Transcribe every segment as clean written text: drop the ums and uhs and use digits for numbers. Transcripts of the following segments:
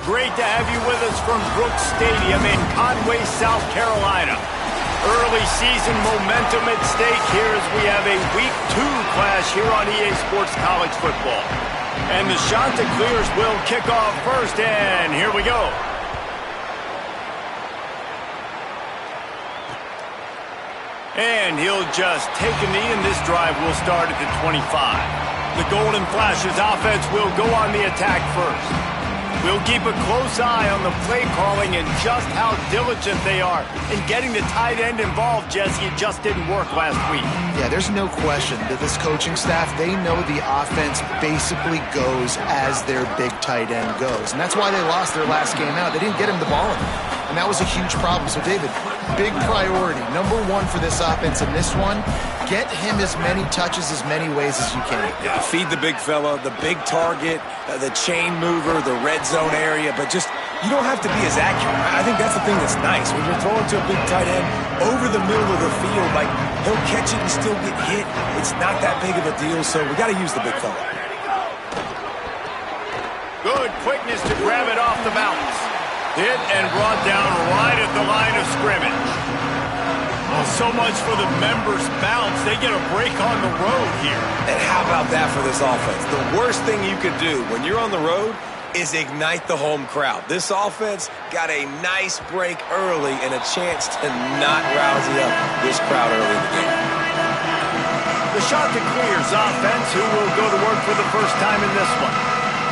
Great to have you with us from Brooks Stadium in Conway, South Carolina. Early season momentum at stake here as we have a Week 2 clash here on EA Sports College Football. And the Chanticleers will kick off first, and here we go. And he'll just take a knee, and this drive will start at the 25. The Golden Flashes offense will go on the attack first. We'll keep a close eye on the play calling and just how diligent they are in getting the tight end involved, Jesse. It just didn't work last week. Yeah, there's no question that this coaching staff, they know the offense basically goes as their big tight end goes. And that's why they lost their last game out. They didn't get him the ball enough. And that was a huge problem. So, David, big priority. Number one for this offense in this one, get him as many touches, as many ways as you can. Yeah, feed the big fella, the big target, the chain mover, the red zone area, but just you don't have to be as accurate. I think that's the thing that's nice. When you're throwing to a big tight end over the middle of the field, like he'll catch it and still get hit. It's not that big of a deal, so we got to use the big fella. Good quickness to grab it off the bounce. Hit and brought down right at the line of scrimmage. Well, so much for the members' bounce. They get a break on the road here. And how about that for this offense? The worst thing you could do when you're on the road is ignite the home crowd. This offense got a nice break early and a chance to not rouse up this crowd early in the game. The Chanticleers offense, who will go to work for the first time in this one.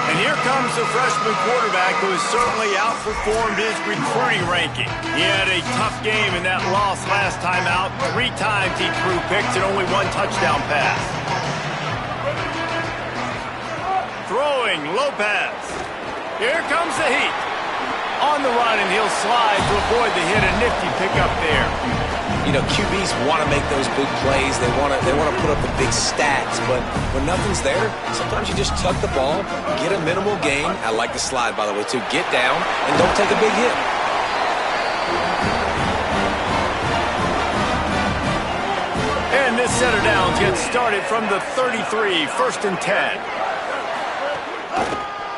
And here comes the freshman quarterback who has certainly outperformed his recruiting ranking. He had a tough game in that loss last time out. 3 times he threw picks and only 1 touchdown pass. Throwing, Lopez. Here comes the heat. On the run, and he'll slide to avoid the hit. A nifty pickup there. You know, QBs want to make those big plays. They want to put up the big stats. But when nothing's there, sometimes you just tuck the ball, get a minimal gain. I like the slide, by the way, too. Get down and don't take a big hit. And this set of downs gets started from the 33, 1st and 10.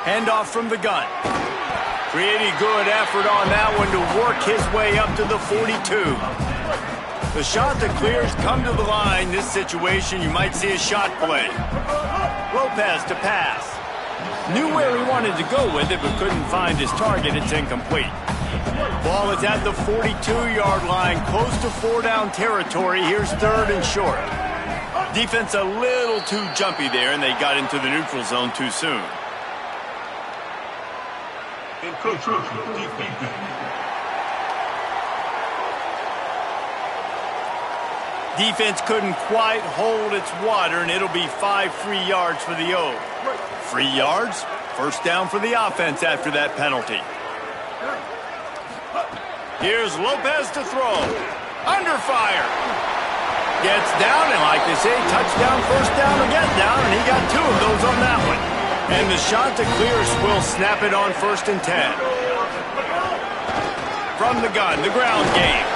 Handoff from the gun. Pretty good effort on that one to work his way up to the 42. The Chanticleers come to the line. This situation, you might see a shot play. Lopez to pass. Knew where he wanted to go with it, but couldn't find his target. It's incomplete. Ball is at the 42-yard line, close to 4-down territory. Here's 3rd and short. Defense a little too jumpy there, and they got into the neutral zone too soon. Defense couldn't quite hold its water, and it'll be 5 free yards for the O. Free yards, first down for the offense after that penalty. Here's Lopez to throw. Under fire. Gets down, and like they say, touchdown, first down, or get down, and he got 2 of those on that one. And the Chanticleers will snap it on 1st and 10. From the gun, the ground game.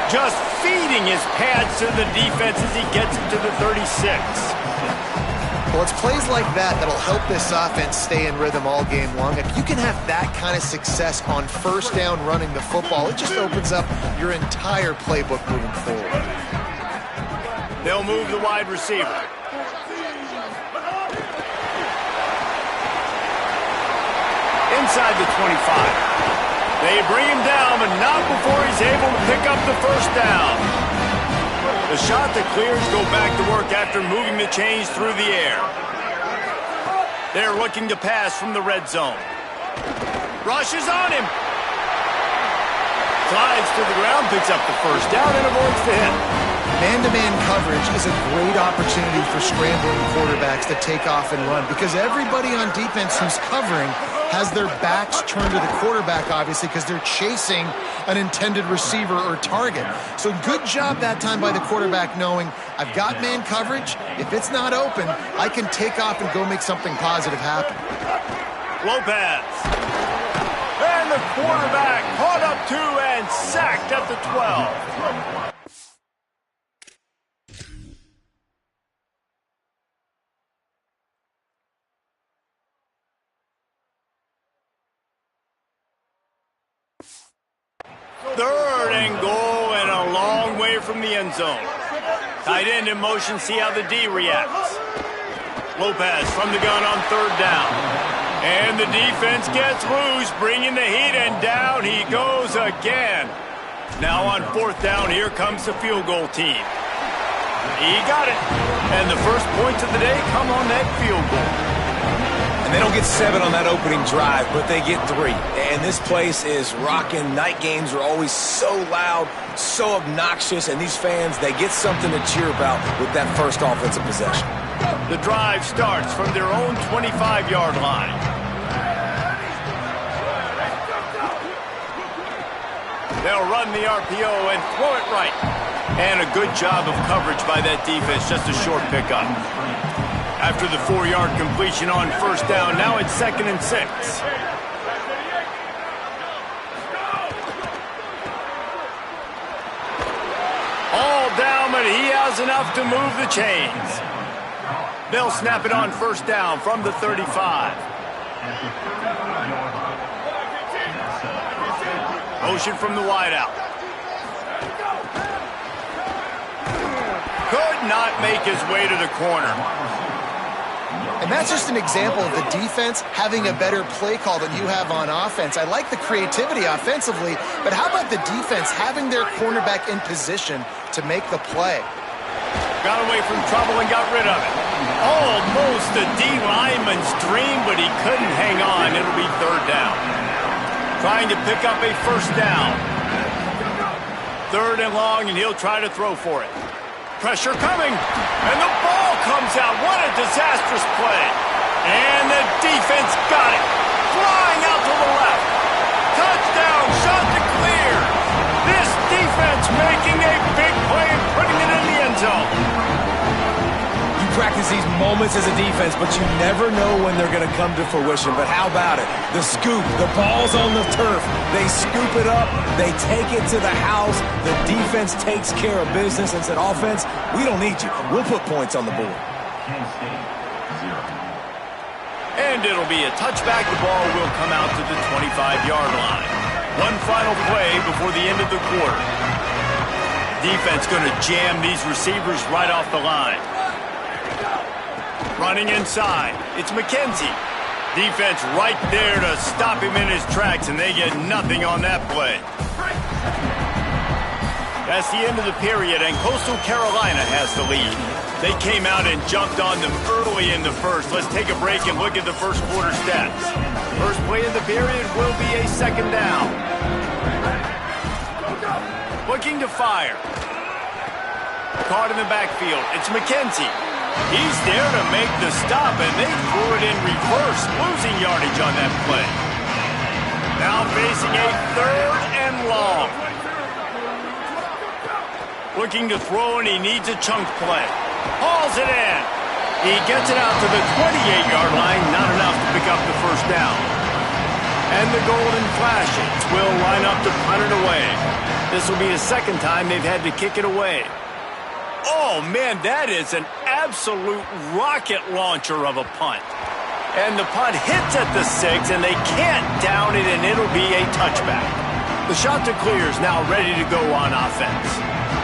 Just feeding his pads to the defense as he gets it to the 36. Well, it's plays like that that'll help this offense stay in rhythm all game long. If you can have that kind of success on 1st down running the football, it just opens up your entire playbook moving forward. They'll move the wide receiver. Inside the 25. They bring him down, but not before he's able to pick up the first down. The Chanticleers go back to work after moving the chains through the air. They're looking to pass from the red zone. Rushes on him. Slides to the ground, picks up the first down, and avoids the hit. Man-to-man coverage is a great opportunity for scrambling quarterbacks to take off and run because everybody on defense who's covering has their backs turned to the quarterback, obviously, because they're chasing an intended receiver or target. So good job that time by the quarterback knowing, I've got man coverage. If it's not open, I can take off and go make something positive happen. Lopez. And the quarterback caught up 2 and sacked at the 12. Third and goal and a long way from the end zone. Tight end in motion, see how the D reacts. Lopez from the gun on third down. And the defense gets loose, bringing the heat, and down he goes again. Now on fourth down, here comes the field goal team. He got it. And the first points of the day come on that field goal. They don't get 7 on that opening drive, but they get 3. And this place is rocking. Night games are always so loud, so obnoxious, and these fans, they get something to cheer about with that first offensive possession. The drive starts from their own 25-yard line. They'll run the RPO and throw it right. And a good job of coverage by that defense, just a short pickup. After the 4-yard completion on first down, now it's 2nd and 6. All down, but he has enough to move the chains. They'll snap it on first down from the 35. Motion from the wideout. Could not make his way to the corner. And that's just an example of the defense having a better play call than you have on offense. I like the creativity offensively, but how about the defense having their cornerback in position to make the play? Got away from trouble and got rid of it. Almost a D lineman's dream, but he couldn't hang on. It'll be third down. Trying to pick up a first down. Third and long, and he'll try to throw for it. Pressure coming, and the ball comes out. What a disastrous play. And the defense got it. Flying out to the left. Touchdown, shot to clear. This defense making a big play and putting it in the end zone. You practice these moments as a defense, but you never know when they're going to come to fruition. But how about it? The scoop, the ball's on the turf. They scoop it up, they take it to the house. The defense takes care of business and said, offense, we don't need you. We'll put points on the board. And it'll be a touchback. The ball will come out to the 25-yard line. One final play before the end of the quarter. Defense going to jam these receivers right off the line. Running inside, it's McKenzie. Defense right there to stop him in his tracks, and they get nothing on that play. That's the end of the period, and Coastal Carolina has the lead. They came out and jumped on them early in the first. Let's take a break and look at the first quarter stats. First play of the period will be a second down. Looking to fire. Caught in the backfield. It's McKenzie. He's there to make the stop, and they threw it in reverse, losing yardage on that play. Now facing a third and long. Looking to throw, and he needs a chunk play. Hauls it in. He gets it out to the 28-yard line, not enough to pick up the first down. And the Golden Flashes will line up to punt it away. This will be the second time they've had to kick it away. Oh, man, that is an absolute rocket launcher of a punt. And the punt hits at the 6, and they can't down it, and it'll be a touchback. The shot to clear is now ready to go on offense.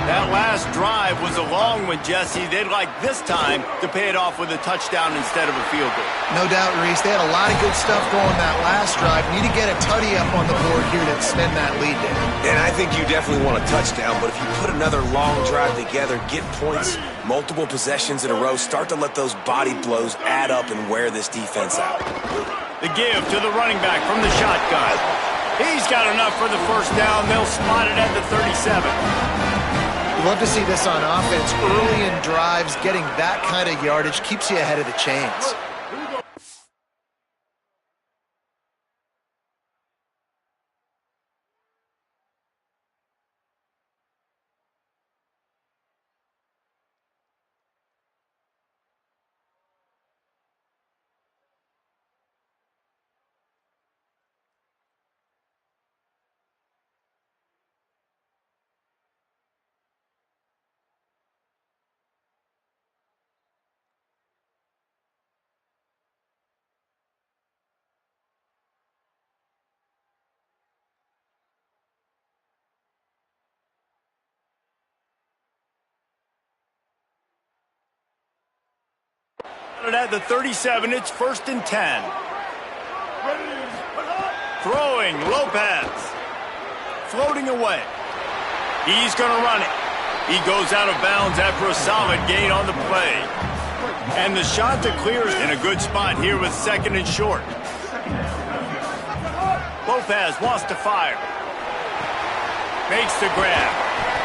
That last drive was a long one, Jesse. They'd like this time to pay it off with a touchdown instead of a field goal. No doubt, Reese. They had a lot of good stuff going that last drive. Need to get a tutty up on the board here to extend that lead there. And I think you definitely want a touchdown, but if you put another long drive together, get points, multiple possessions in a row, start to let those body blows add up and wear this defense out. The give to the running back from the shotgun. He's got enough for the first down. They'll spot it at the 37. We'd love to see this on offense. Early in drives, getting that kind of yardage keeps you ahead of the chains. it at the 37. It's 1st and 10. Throwing, Lopez. Floating away. He's going to run it. He goes out of bounds after a solid gain on the play. And the shot to clear is in a good spot here with 2nd and short. Lopez wants to fire. Makes the grab.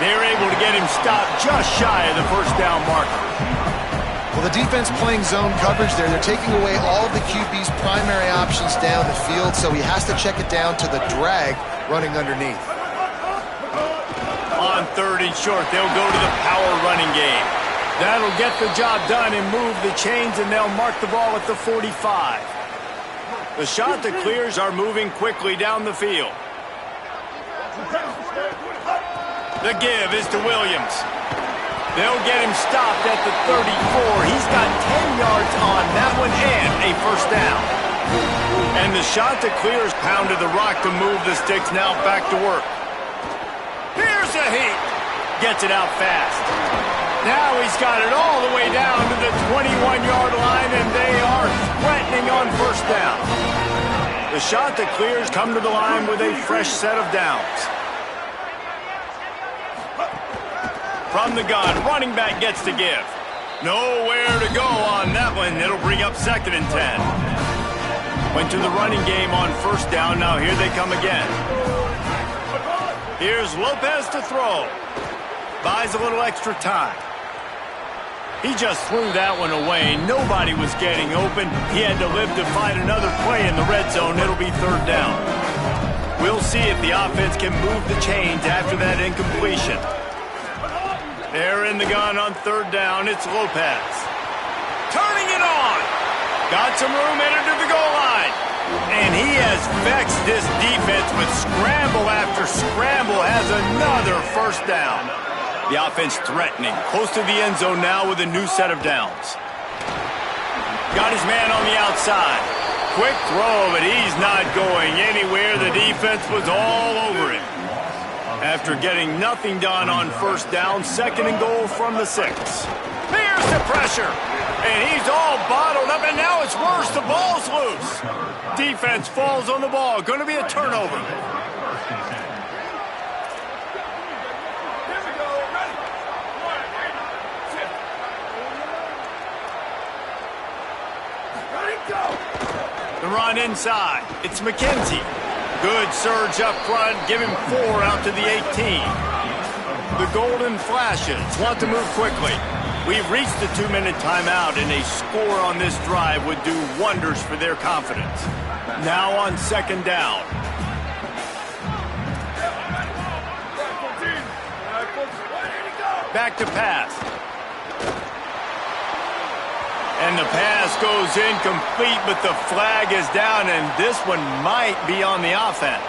They're able to get him stopped just shy of the 1st down marker. Well, the defense playing zone coverage there. They're taking away all of the QB's primary options down the field, so he has to check it down to the drag running underneath. On 3rd and short, they'll go to the power running game. That'll get the job done and move the chains, and they'll mark the ball at the 45. The shot that clears are moving quickly down the field. The give is to Williams. They'll get him stopped at the 34. He's got 10 yards on that one and a 1st down. And the shot that clears pounded the rock to move the sticks now back to work. Here's a heat. Gets it out fast. Now he's got it all the way down to the 21-yard line, and they are threatening on 1st down. The shot that clears come to the line with a fresh set of downs. From the gun, running back gets to give. Nowhere to go on that one. It'll bring up 2nd and 10. Went to the running game on 1st down. Now here they come again. Here's Lopez to throw. Buys a little extra time. He just threw that one away. Nobody was getting open. He had to live to find another play in the red zone. It'll be 3rd down. We'll see if the offense can move the chains after that incompletion. They're in the gun on 3rd down. It's Lopez. Turning it on. Got some room headed to the goal line. And he has vexed this defense with scramble after scramble. Has another 1st down. The offense threatening. Close to the end zone now with a new set of downs. Got his man on the outside. Quick throw, but he's not going anywhere. The defense was all over him. After getting nothing done on 1st down, 2nd and goal from the 6. Here's the pressure. And he's all bottled up, and now it's worse. The ball's loose. Defense falls on the ball. Going to be a turnover. The run inside. It's McKenzie. Good surge up front. Give him 4 out to the 18. The Golden Flashes want to move quickly. We've reached the 2-minute timeout, and a score on this drive would do wonders for their confidence. Now on 2nd down. Back to pass. And the pass goes incomplete, but the flag is down, and this one might be on the offense.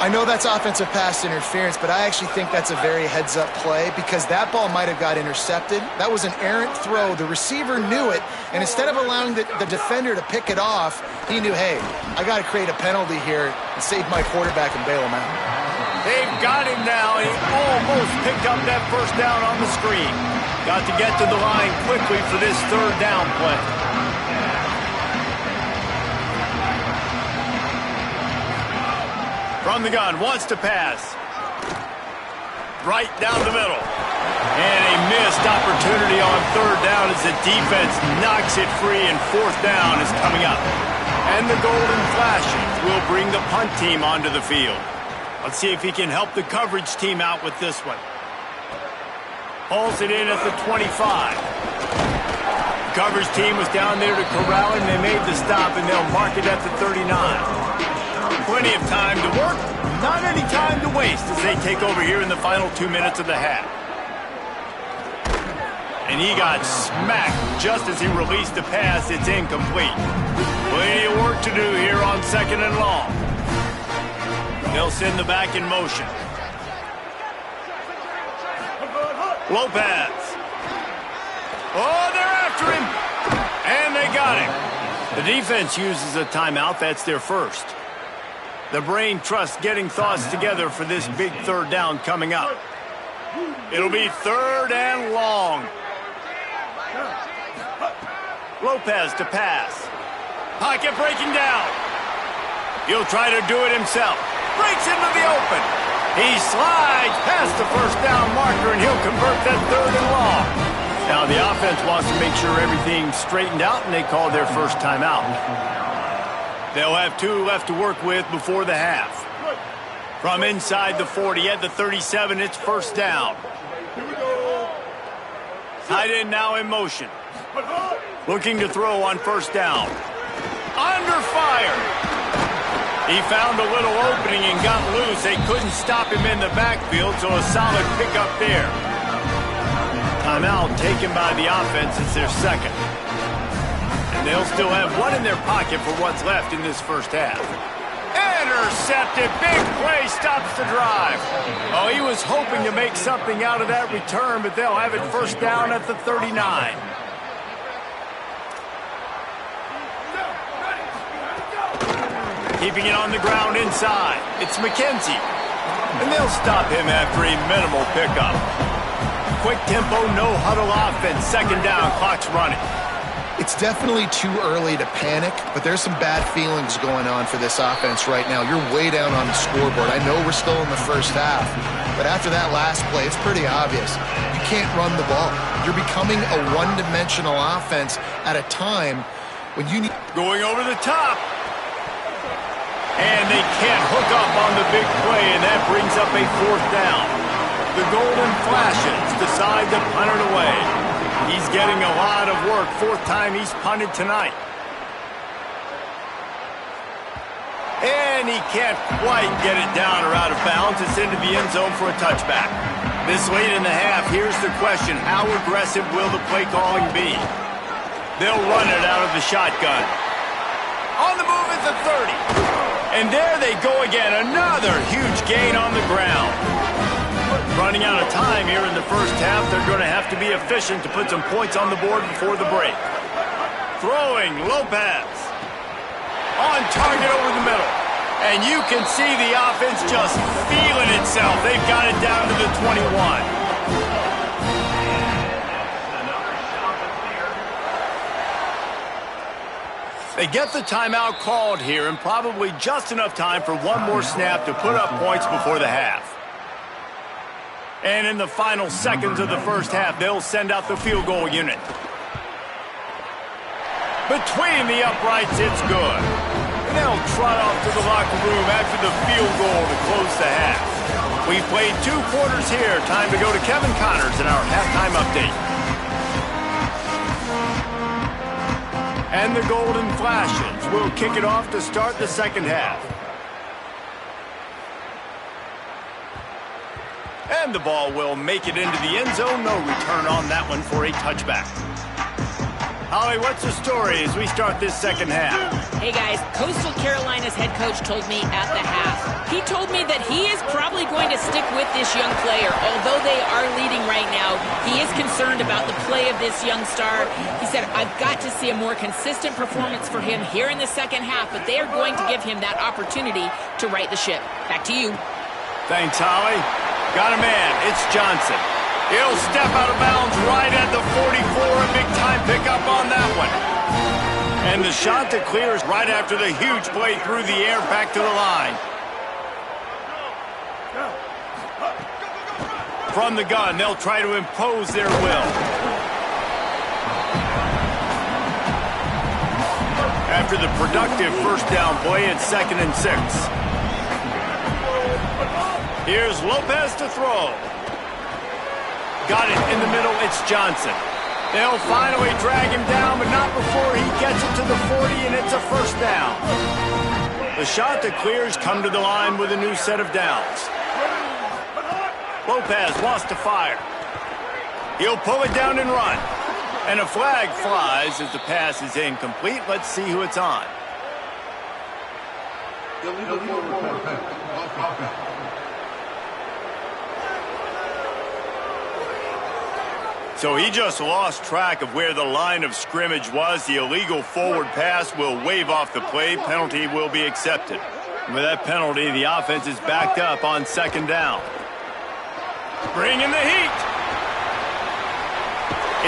I know that's offensive pass interference, but I actually think that's a very heads-up play because that ball might have got intercepted. That was an errant throw. The receiver knew it, and instead of allowing the defender to pick it off, he knew, hey, I got to create a penalty here and save my quarterback and bail him out. They've got him now. He almost picked up that 1st down on the screen. Got to get to the line quickly for this 3rd down play. From the gun, wants to pass. Right down the middle. And a missed opportunity on 3rd down as the defense knocks it free, and 4th down is coming up. And the Golden Flashes will bring the punt team onto the field. Let's see if he can help the coverage team out with this one. Pulls it in at the 25. The coverage team was down there to corral him. They made the stop, and they'll mark it at the 39. Plenty of time to work, not any time to waste as they take over here in the final 2 minutes of the half. And he got smacked just as he released the pass. It's incomplete. Plenty of work to do here on 2nd and long. They'll send the back in motion. Lopez. Oh, they're after him. And they got him. The defense uses a timeout. That's their first. The brain trust getting thoughts together for this big 3rd down coming up. It'll be 3rd and long. Lopez to pass. Pocket breaking down. He'll try to do it himself. Breaks into the open. He slides past the first down marker, and he'll convert that 3rd and long. Now the offense wants to make sure everything's straightened out, and they call their first timeout. They'll have 2 left to work with before the half. From inside the 40 at the 37, it's 1st down. Tight end now in motion. Looking to throw on 1st down. Under fire. He found a little opening and got loose. They couldn't stop him in the backfield, so a solid pickup there. Timeout taken by the offense. It's their 2nd. And they'll still have 1 in their pocket for what's left in this first half. Intercepted. Big play stops the drive. Oh, he was hoping to make something out of that return, but they'll have it 1st down at the 39. Keeping it on the ground inside. It's McKenzie. And they'll stop him after a minimal pickup. Quick tempo, no huddle offense. 2nd down, clock's running. It's definitely too early to panic, but there's some bad feelings going on for this offense right now. You're way down on the scoreboard. I know we're still in the first half, but after that last play, it's pretty obvious. You can't run the ball. You're becoming a one-dimensional offense at a time when you need... Going over the top. And they can't hook up on the big play, and that brings up a 4th down. The Golden Flashes decide to punt it away. He's getting a lot of work. 4th time he's punted tonight. And he can't quite get it down or out of bounds. It's into the end zone for a touchback. This late in the half, here's the question. How aggressive will the play calling be? They'll run it out of the shotgun. On the move at the 30. And there they go again. Another huge gain on the ground. Running out of time here in the first half. They're going to have to be efficient to put some points on the board before the break. Throwing, Lopez. On target over the middle. And you can see the offense just feeling itself. They've got it down to the 21. They get the timeout called here, and probably just enough time for 1 more snap to put up points before the half. And in the final seconds of the first half, they'll send out the field goal unit. Between the uprights, it's good. And they'll trot off to the locker room after the field goal to close the half. We've played 2 quarters here. Time to go to Kevin Connors in our halftime update. And the Golden Flashes will kick it off to start the second half. And the ball will make it into the end zone. No return on that one for a touchback. Holly, what's the story as we start this second half? Hey, guys, Coastal Carolina's head coach told me at the half. He told me that he is probably going to stick with this young player. Although they are leading right now, he is concerned about the play of this young star. He said, I've got to see a more consistent performance for him here in the second half, but they are going to give him that opportunity to right the ship. Back to you. Thanks, Holly. Got a man. It's Johnson. He'll step out of bounds right at the 44. A big-time pickup on that one. And the shot that clears right after the huge play through the air back to the line. From the gun, they'll try to impose their will. After the productive first down play, it's 2nd and 6. Here's Lopez to throw. Got it in the middle, it's Johnson. They'll finally drag him down, but not before he gets it to the 40, and it's a 1st down. The shot that clears come to the line with a new set of downs. Lopez wants to fire. He'll pull it down and run. And a flag flies as the pass is incomplete. Let's see who it's on. So he just lost track of where the line of scrimmage was. The illegal forward pass will wave off the play. Penalty will be accepted. With that penalty, the offense is backed up on 2nd down. Bringing the heat.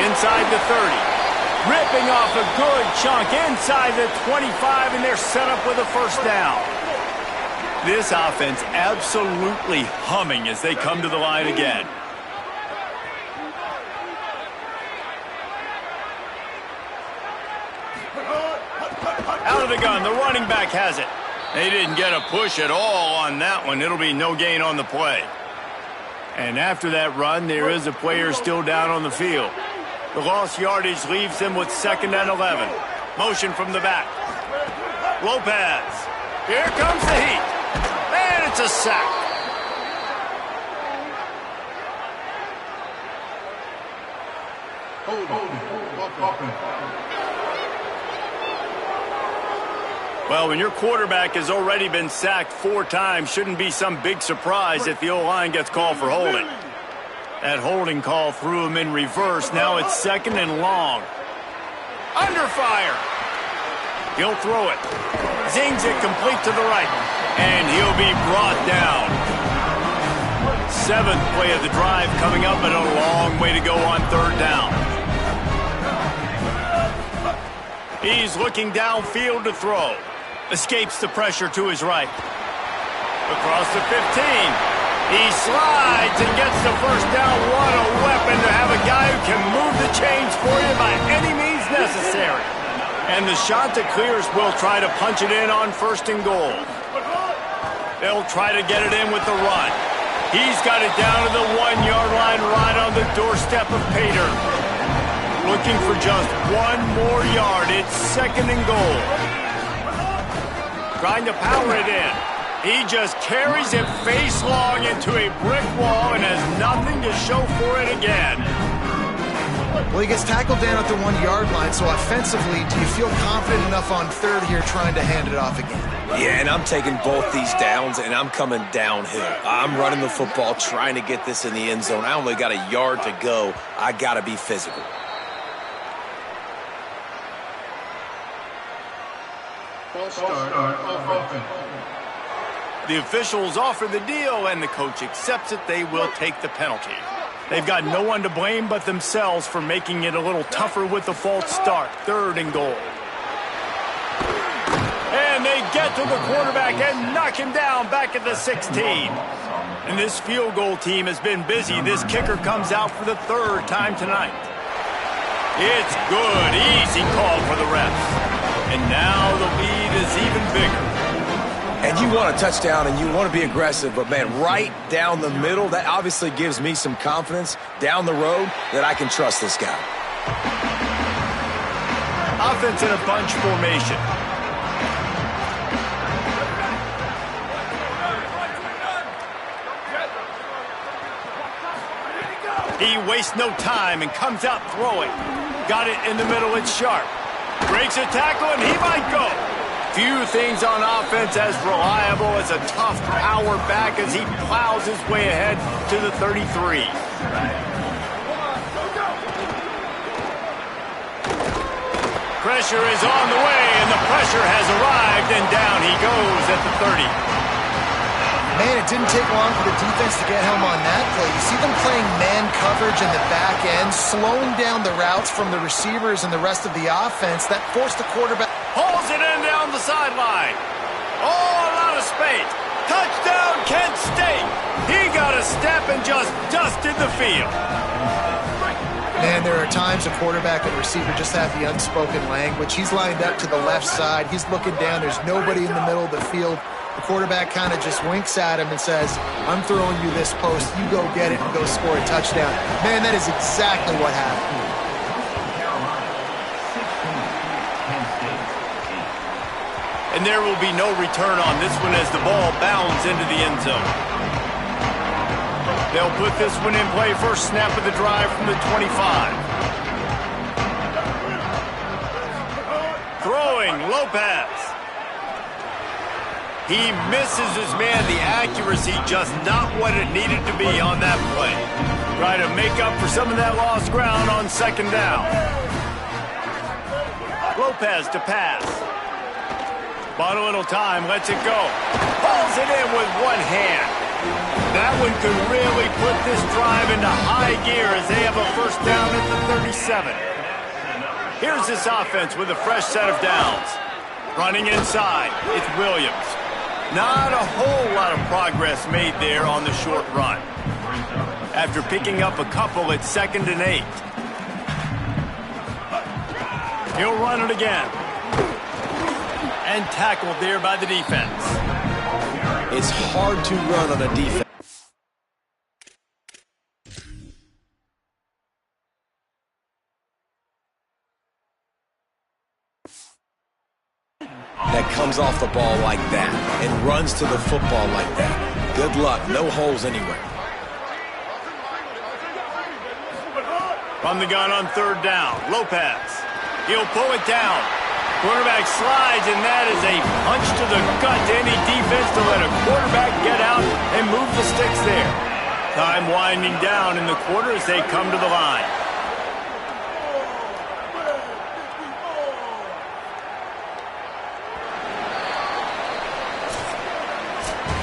Inside the 30. Ripping off a good chunk inside the 25, and they're set up with a first down. This offense absolutely humming as they come to the line again. Out of the gun, the running back has it. They didn't get a push at all on that one. It'll be no gain on the play. And after that run, there is a player still down on the field. The lost yardage leaves them with 2nd and 11. Motion from the back. Lopez. Here comes the heat. And it's a sack. Well, when your quarterback has already been sacked 4 times, shouldn't be some big surprise if the O-line gets called for holding. That holding call threw him in reverse. Now it's 2nd and long. Under fire. He'll throw it. Zings it complete to the right. And he'll be brought down. 7th play of the drive coming up, but a long way to go on 3rd down. He's looking downfield to throw. Escapes the pressure to his right. Across the 15. He slides and gets the first down. What a weapon to have a guy who can move the chains for you by any means necessary. And the shot that clears will try to punch it in on 1st and goal. They'll try to get it in with the run. He's got it down to the 1-yard line right on the doorstep of Pater. Looking for just 1 more yard. It's 2nd and goal. Trying to power it in. He just carries it face long into a brick wall and has nothing to show for it again. Well, he gets tackled down at the 1-yard line, so offensively, do you feel confident enough on 3rd here trying to hand it off again? Yeah, and I'm taking both these downs, and I'm coming downhill. I'm running the football, trying to get this in the end zone. I only got a yard to go. I got to be physical. False start offense. The officials offer the deal, and the coach accepts it. They will take the penalty. They've got no one to blame but themselves for making it a little tougher with the false start. 3rd and goal. And they get to the quarterback and knock him down back at the 16. And this field goal team has been busy. This kicker comes out for the 3rd time tonight. It's good. Easy call for the refs. And now the lead is even bigger. And you want a touchdown and you want to be aggressive, but, man, right down the middle, that obviously gives me some confidence down the road that I can trust this guy. Offense in a bunch formation. He wastes no time and comes out throwing. Got it in the middle, it's Sharp. Breaks a tackle, and he might go. Few things on offense as reliable as a tough power back as he plows his way ahead to the 33. Pressure is on the way, and the pressure has arrived, and down he goes at the 30. Man, it didn't take long for the defense to get home on that play. You see them playing man coverage in the back end, slowing down the routes from the receivers and the rest of the offense. That forced the quarterback. Hauls it in down the sideline. Oh, a lot of space. Touchdown, Kent State. He got a step and just dusted the field. Man, there are times a quarterback and receiver just have the unspoken language. He's lined up to the left side. He's looking down. There's nobody in the middle of the field. The quarterback kind of just winks at him and says, I'm throwing you this post. You go get it and go score a touchdown. Man, that is exactly what happened. And there will be no return on this one as the ball bounds into the end zone. They'll put this one in play first snap of the drive from the 25. Throwing, Lopez. He misses his man. The accuracy just not what it needed to be on that play. Try to make up for some of that lost ground on 2nd down. Lopez to pass. Bought a little time, lets it go. Pulls it in with one hand. That one could really put this drive into high gear as they have a first down at the 37. Here's this offense with a fresh set of downs. Running inside, it's Williams. Not a whole lot of progress made there on the short run. After picking up a couple at 2nd and 8. He'll run it again. And tackled there by the defense. It's hard to run on a defense that comes off the ball like that and runs to the football like that. Good luck. No holes anywhere. From the gun on 3rd down, Lopez. He'll pull it down. Quarterback slides, and that is a punch to the gut to any defense to let a quarterback get out and move the sticks there. Time winding down in the quarter as they come to the line.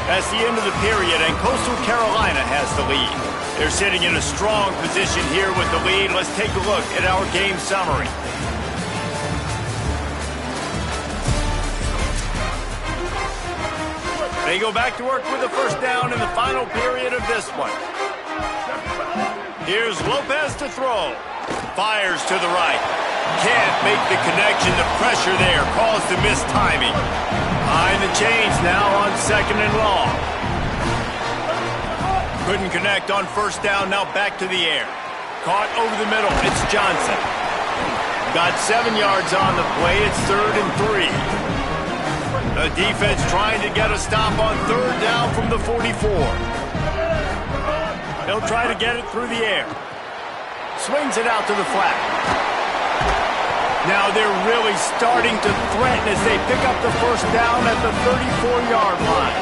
That's the end of the period, and Coastal Carolina has the lead. They're sitting in a strong position here with the lead. Let's take a look at our game summary. They go back to work with the first down in the final period of this one. Here's Lopez to throw. Fires to the right. Can't make the connection. The pressure there caused the missed timing. Behind the chains now on 2nd and long. Couldn't connect on first down. Now back to the air. Caught over the middle. It's Johnson. Got 7 yards on the play. It's 3rd and 3. The defense trying to get a stop on 3rd down from the 44. They'll try to get it through the air. Swings it out to the flat. Now they're really starting to threaten as they pick up the first down at the 34-yard line.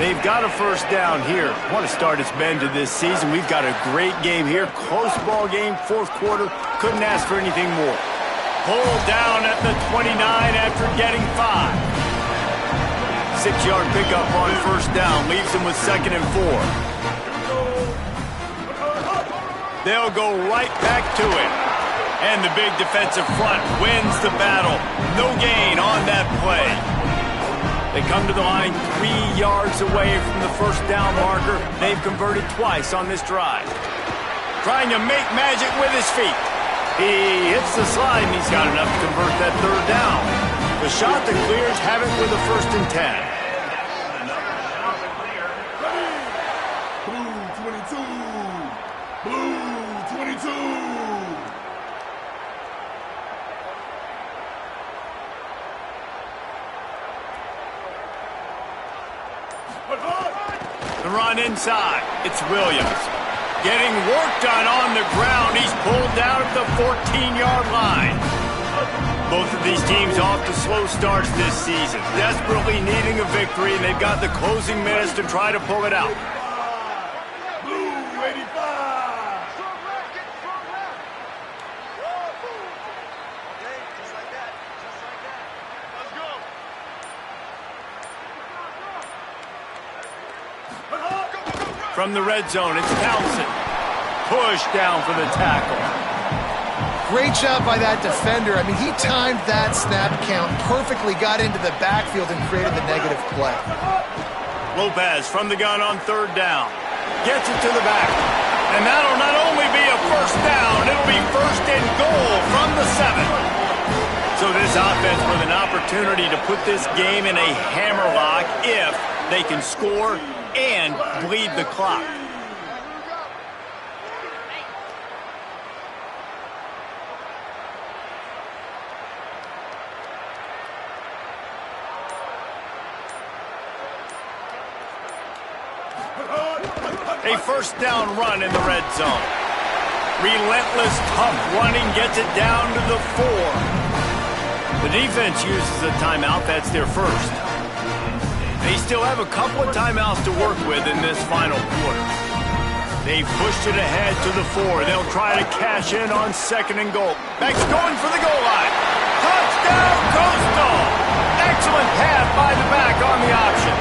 They've got a first down here. What a start it's been to this season. We've got a great game here. Close ball game, 4th quarter. Couldn't ask for anything more. Pulled down at the 29 after getting 5. 6-yard pickup on first down. Leaves them with 2nd and 4. They'll go right back to it. And the big defensive front wins the battle. No gain on that play. They come to the line 3 yards away from the first down marker. They've converted twice on this drive. Trying to make magic with his feet. He hits the slide, and he's got enough to convert that 3rd down. The shot that clears have it with a 1st and 10. Blue 22. Blue 22. The run inside. It's Williams. Getting work done on the ground. He's pulled down at the 14-yard line. Both of these teams off to slow starts this season. Desperately needing a victory, and they've got the closing minutes to try to pull it out. Blue 85. From the red zone, it's Townsend. Push down for the tackle. Great job by that defender. I mean, he timed that snap count perfectly, got into the backfield, and created the negative play. Lopez from the gun on 3rd down. Gets it to the back. And that'll not only be a first down, it'll be 1st and goal from the 7. So this offense with an opportunity to put this game in a hammerlock if they can score and bleed the clock. A first down run in the red zone. Relentless, tough running gets it down to the 4. The defense uses a timeout. That's their first. They still have a couple of timeouts to work with in this final quarter. They've pushed it ahead to the 4. They'll try to cash in on 2nd and goal. Beck's going for the goal line. Touchdown, Coastal! Excellent pass by the back on the option.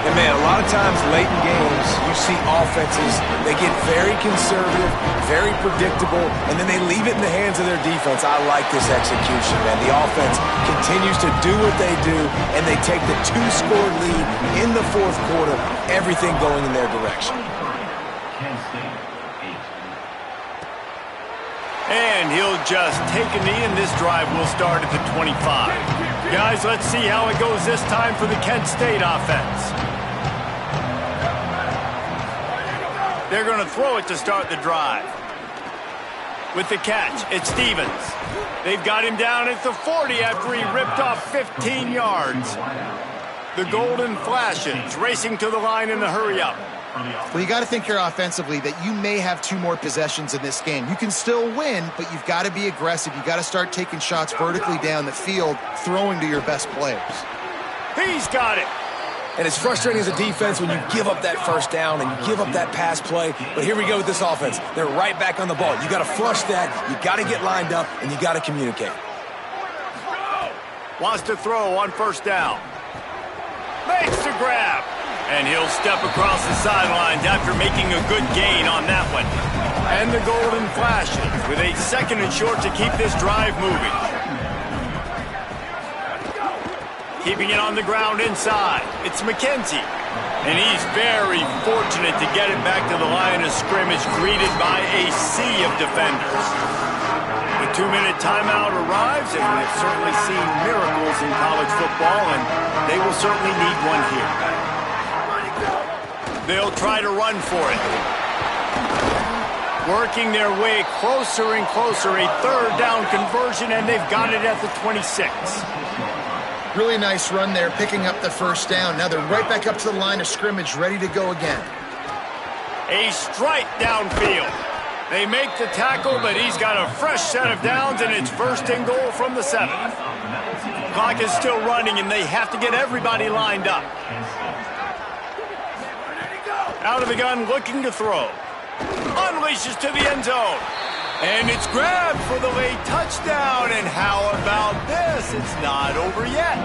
And man, a lot lot of times late in games, you see offenses, they get very conservative, very predictable, and then they leave it in the hands of their defense. I like this execution, man. The offense continues to do what they do, and they take the 2-score lead in the fourth quarter, everything going in their direction. And he'll just take a knee, and this drive will start at the 25. Guys, let's see how it goes this time for the Kent State offense. They're going to throw it to start the drive. With the catch, it's Stevens. They've got him down at the 40 after he ripped off 15 yards. The Golden Flashes racing to the line in the hurry-up. Well, you got to think here offensively that you may have 2 more possessions in this game. You can still win, but you've got to be aggressive. You've got to start taking shots vertically down the field, throwing to your best players. He's got it. And it's frustrating as a defense when you give up that first down and you give up that pass play. But here we go with this offense. They're right back on the ball. You got to flush that. You got to get lined up, and you got to communicate. Wants to throw on first down. Makes the grab. And he'll step across the sidelines after making a good gain on that one. And the Golden Flashes with a 2nd and short to keep this drive moving. Keeping it on the ground inside. It's McKenzie. And he's very fortunate to get it back to the line of scrimmage, greeted by a sea of defenders. The 2-minute timeout arrives, and we've certainly seen miracles in college football, and they will certainly need one here. They'll try to run for it. Working their way closer and closer, a 3rd down conversion, and they've got it at the 26. Really nice run there, picking up the first down. Now they're right back up to the line of scrimmage, ready to go again. A strike downfield. They make the tackle, but he's got a fresh set of downs, and it's 1st and goal from the 7. Clock is still running, and they have to get everybody lined up. Out of the gun, looking to throw. Unleashes to the end zone. And it's grabbed for the late touchdown. And how about this? It's not over yet.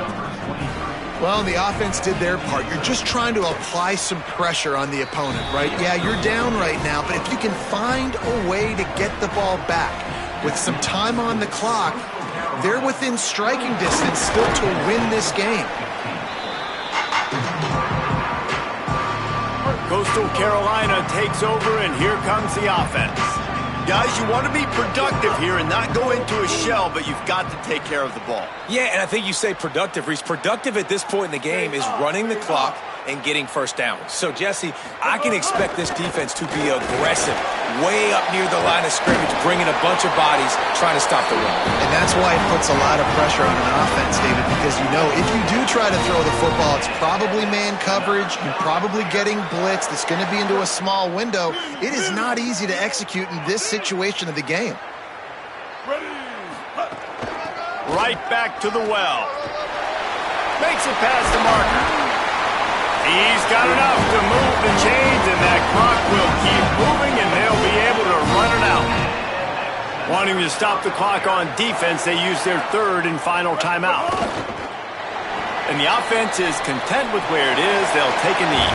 Well, the offense did their part. You're just trying to apply some pressure on the opponent, right? Yeah, you're down right now, but if you can find a way to get the ball back with some time on the clock, they're within striking distance still to win this game. Coastal Carolina takes over, and here comes the offense. Guys, you want to be productive here and not go into a shell, but you've got to take care of the ball. Yeah, and I think you say productive, Reese. Productive at this point in the game is running the clock and getting first downs. So, Jesse, I can expect this defense to be aggressive, way up near the line of scrimmage, bringing a bunch of bodies, trying to stop the run. And that's why it puts a lot of pressure on an offense, David, because you know if you do try to throw the football, it's probably man coverage, you're probably getting blitzed, it's going to be into a small window. It is not easy to execute in this situation of the game. Right back to the well. Makes it past the marker. He's got enough to move the chains, and that clock will keep moving, and they'll be able to run it out. Wanting to stop the clock on defense, they use their 3rd and final timeout. And the offense is content with where it is. They'll take a knee.